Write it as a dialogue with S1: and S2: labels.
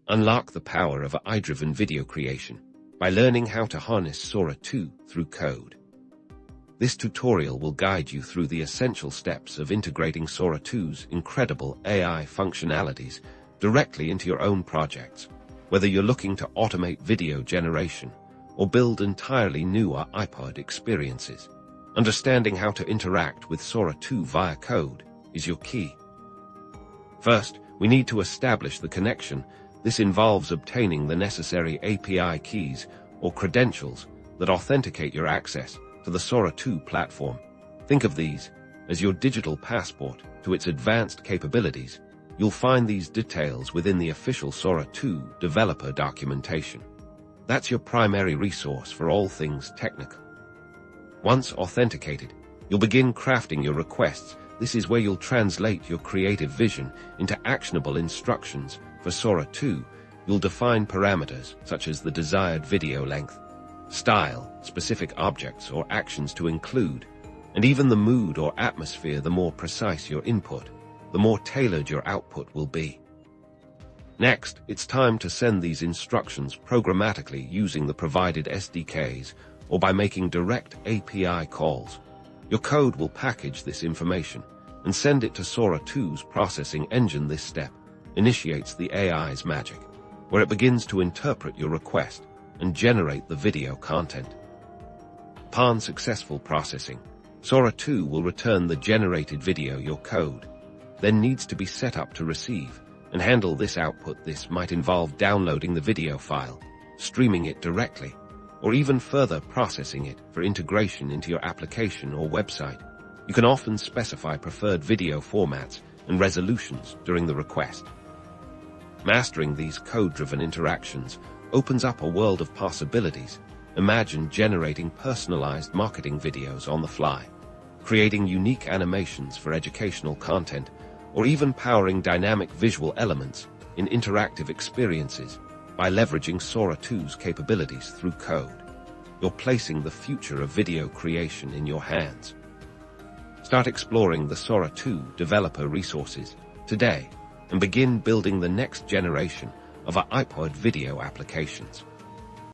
S1: Unlock the power of AI-driven video creation by learning how to harness Sora 2 through code. This tutorial will guide you through the essential steps of integrating Sora 2's incredible AI functionalities directly into your own projects, whether you're looking to automate video generation or build entirely new iPod experiences. Understanding how to interact with Sora 2 via code is your key. First, we need to establish the connection. This involves obtaining the necessary API keys or credentials that authenticate your access to the Sora 2 platform. Think of these as your digital passport to its advanced capabilities. You'll find these details within the official Sora 2 developer documentation. That's your primary resource for all things technical. Once authenticated, you'll begin crafting your requests. This is where you'll translate your creative vision into actionable instructions. For Sora 2, you'll define parameters such as the desired video length, style, specific objects or actions to include, and even the mood or atmosphere. The more precise your input, the more tailored your output will be. Next, it's time to send these instructions programmatically using the provided SDKs or by making direct API calls. Your code will package this information and send it to Sora 2's processing engine. This step initiates the AI's magic, where it begins to interpret your request and generate the video content. Upon successful processing, Sora 2 will return the generated video. Your code then needs to be set up to receive and handle this output. This might involve downloading the video file, streaming it directly, or even further processing it for integration into your application or website. You can often specify preferred video formats and resolutions during the request. Mastering these code-driven interactions opens up a world of possibilities. Imagine generating personalized marketing videos on the fly, creating unique animations for educational content, or even powering dynamic visual elements in interactive experiences by leveraging Sora 2's capabilities through code. You're placing the future of video creation in your hands. Start exploring the Sora 2 developer resources today and begin building the next generation of iPod video applications.